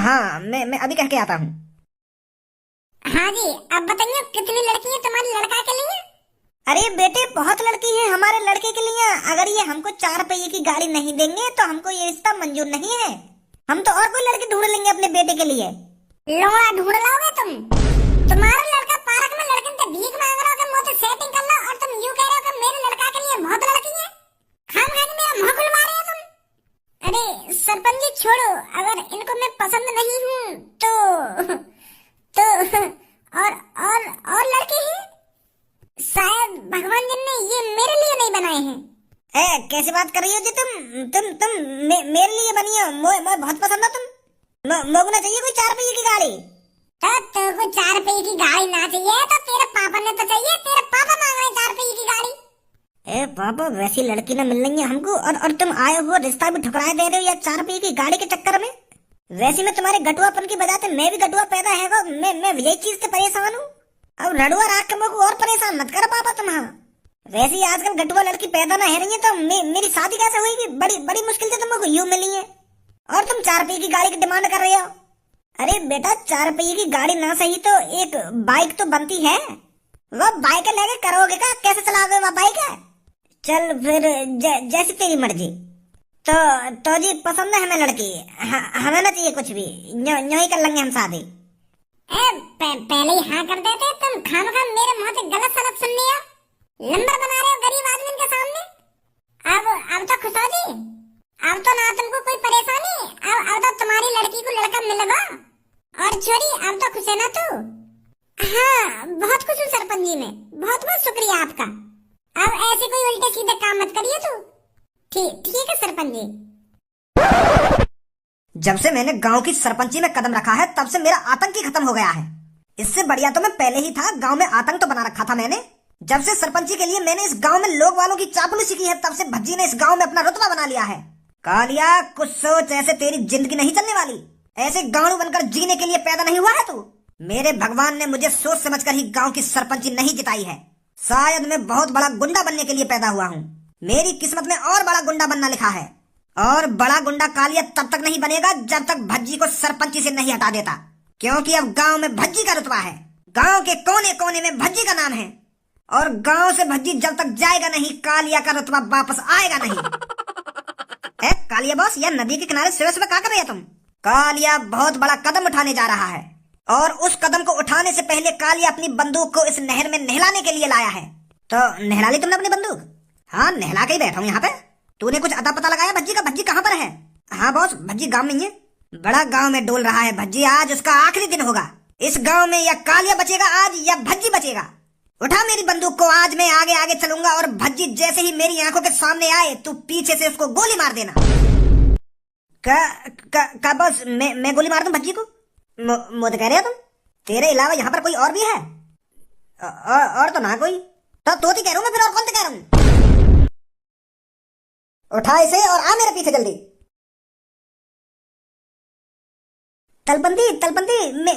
हाँ, मैं अभी कह के आता हूँ। हाँ जी, अब बताइए कितनी लड़की है तुम्हारे लड़का के लिए? अरे बेटे, बहुत लड़की है हमारे लड़के के लिए। अगर ये हमको 4 पहिए की गाड़ी नहीं देंगे तो हमको ये रिश्ता मंजूर नहीं है। हम तो और कोई लड़की ढूंढ लेंगे अपने बेटे के लिए। लोड़ा ढूंढ लाओगे तुम? तुम्हारा लड़का पार्क में लड़किन से भीख मांग रहा हो कि मुझसे सेटिंग कर लो, और तुम यूं कह रहे हो कि मेरे लड़का के लिए बहुत लड़की है। खाम खा के मेरा मुंह खुलवा रहे हो तुम। अरे सरपंच जी छोड़ो, अगर इनको मैं पसंद नहीं हूँ तो और लड़के हैं, शायद भगवान जी ने ये मेरे लिए नहीं बनाए हैं। कैसे बात कर रही हो जी तुम मेरे लिए बनी हो। मैं बहुत पसंद हो तुम। मोगू ना चाहिए कोई 4 पहिए की गाड़ी। तो तेरे 4 पहिए की गाड़ी ना चाहिए तो तेरे पापा ने तो चाहिए। तेरे पापा मांग रहे 4 पहिए की गाड़ी। पापा, वैसी लड़की ना मिल रही है हमको, और तुम आए हो रिश्ता भी ठुकराए दे रहे हो या 4 पहिए की गाड़ी के चक्कर में। वैसे मैं तुम्हारे गटुआपन की वजह से मैं भी गटुआ पैदा है। मैं यही चीज से परेशान हूँ। अब रड़ुआ राख के मुझको और परेशान मत करो पापा तुम। हाँ, वैसे ही आजकल गटुआ लड़की पैदा ना है रही है तो मेरी शादी कैसे हुई? बड़ी मुश्किल से तुमको यूं मिली है, और तुम 4 पहिए की गाड़ी की डिमांड कर रहे हो। अरे बेटा, 4 पहिए की गाड़ी ना सही तो एक बाइक तो बनती है। वह बाइक लेके करोगे का? कैसे चलाओगे वह बाइक है? चल फिर जैसी तेरी मर्जी। तो जी पसंद है हमें लड़की। हमें ना चाहिए कुछ भी, यूं ही कर लेंगे हम शादी। पहले ही हाँ कर देते। तुम खामखा मेरे मुंह से गलत सलत सुन लिया। नंबर बना रहे हो गरीब आदमी के सामने। अब तो खुश हो जी। अब तो ना तुमको कोई परेशानी। अब तो तुम्हारी लड़की को लड़का मिल गया। और छोरी, अब तो खुश है ना तू? हाँ, बहुत खुश हूँ सरपंच जी, में बहुत बहुत शुक्रिया आपका। अब ऐसे कोई उल्टे सीधे काम मत करिए तू। ठीक है सरपंच जी। जब से मैंने गांव की सरपंची में कदम रखा है तब से मेरा आतंक ही खत्म हो गया है। इससे बढ़िया तो मैं पहले ही था। गांव में आतंक तो बना रखा था मैंने। जब से सरपंची के लिए मैंने इस गांव में लोग वालों की चापलूसी की है तब से भज्जी ने इस गांव में अपना रुतबा बना लिया है। कालिया, कुछ सोच, ऐसे तेरी जिंदगी नहीं चलने वाली। ऐसे गांव बनकर जीने के लिए पैदा नहीं हुआ है तू। मेरे भगवान ने मुझे सोच समझकर ही गांव की सरपंची नहीं जिताई है। शायद मैं बहुत बड़ा गुंडा बनने के लिए पैदा हुआ हूँ। मेरी किस्मत में और बड़ा गुंडा बनना लिखा है। और बड़ा गुंडा कालिया तब तक नहीं बनेगा जब तक भज्जी को सरपंची से नहीं हटा देता, क्योंकि अब गांव में भज्जी का रुतबा है। गांव के कोने कोने में भज्जी का नाम है, और गांव से भज्जी जब तक जाएगा नहीं कालिया का रुतबा वापस आएगा नहीं। कालिया बॉस, यह नदी के किनारे सुबह सुबह क्या कर रही है तुम? कालिया बहुत बड़ा कदम उठाने जा रहा है, और उस कदम को उठाने से पहले कालिया अपनी बंदूक को इस नहर में नहलाने के लिए लाया है। तो नहला ली तुमने अपनी बंदूक? हाँ, नहला के ही बैठा हूँ यहाँ पे। तूने कुछ अता पता लगाया भज्जी का? भज्जी कहाँ पर है? हाँ बॉस, भज्जी गांव में ही है। बड़ा गांव में डोल रहा है भज्जी। आज उसका आखिरी दिन होगा इस गांव में। या कालिया बचेगा आज या भज्जी बचेगा। उठा मेरी बंदूक को, आज मैं आगे आगे चलूंगा, और भज्जी जैसे ही मेरी आंखों के सामने आए तू पीछे से उसको गोली मार देना। का बॉस, मैं गोली मार दूं भज्जी को? मुझे कह रहे हो तुम? तेरे अलावा यहाँ पर कोई और भी है? और तो ना कोई। तो तोती कह रहा हूँ मैं, फिर और कौन कह रहा हूँ? उठा इसे और आ मेरे पीछे जल्दी। तलबंदी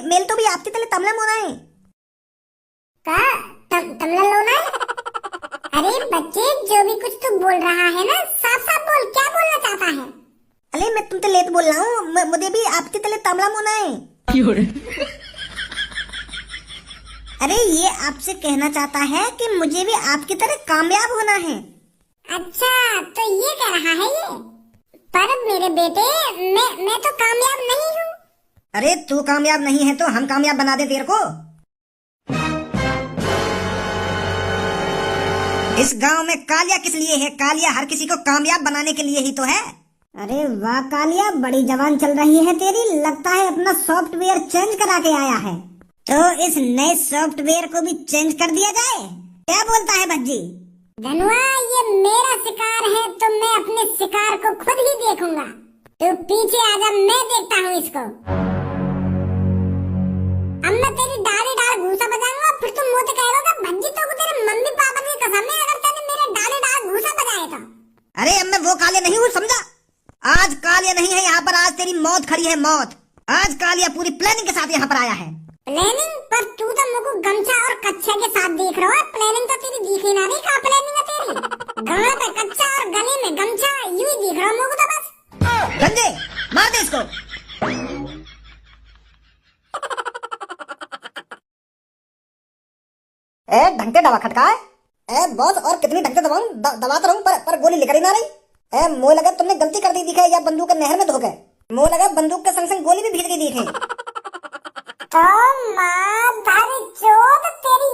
मेल तो भी आपकी तले तमला मोना है। तमला लोना है? अरे बच्चे, जो भी कुछ तू बोल रहा है ना, साफ साफ बोल, क्या बोलना चाहता है? अरे मैं तुमसे लेट बोल रहा हूँ। मुझे भी आपकी तले तमला मोना है। अरे ये आपसे कहना चाहता है कि मुझे भी आपकी तरह कामयाब होना है। अच्छा, तो ये कह रहा है ये? पर मेरे बेटे, मैं तो कामयाब नहीं हूँ। अरे तू कामयाब नहीं है तो हम कामयाब बना दे तेरे को। इस गांव में कालिया किस लिए है? कालिया हर किसी को कामयाब बनाने के लिए ही तो है। अरे वाह कालिया, बड़ी जवान चल रही है तेरी। लगता है अपना सॉफ्टवेयर चेंज करा के आया है। तो इस नए सॉफ्टवेयर को भी चेंज कर दिया जाए, क्या बोलता है भज्जी? धनुआ, ये मेरा शिकार है तो मैं अपने शिकार को खुद ही देखूंगा। तू पीछे आजा, मैं देखता हूँ इसको। अब मैं तेरी डाली डाल घूसा बजाऊंगा, फिर तुम मुझे कहोगे भज्जी तो तेरे मम्मी पापा की कसम है अगर तूने मेरे डाली डाल घूसा बजाए तो। अरे अब मैं वो कालिया नहीं हूँ, समझा? आज कालिया नहीं है यहाँ पर, आज तेरी मौत खड़ी है, मौत। आज कालिया पूरी प्लानिंग के साथ यहाँ पर आया है। प्लानिंग? पर तू तो मुझको गमछा और कच्छे के साथ देख रहा है। प्लानिंग तो तेरी दिख ही ना रही। कहाँ प्लानिंग है तेरी? गला पे कच्छा और गले में गमछा, यूं ही दिख रहा मुझको तो बस। गंजे, मार दे इसको। ए ढंग से दबा खटका है। ए बॉस और कितनी ढंग से दबाऊं, दबाता रहूं पर गोली निकल ही ना रही। ए मुझे लगा तुमने गलती कर दी दिखे या बंदूक के नहर में धो गए। मुझे लगा बंदूक के संग संग गोली भी भीग गई दिखे। तो माँ धारी चोद तेरी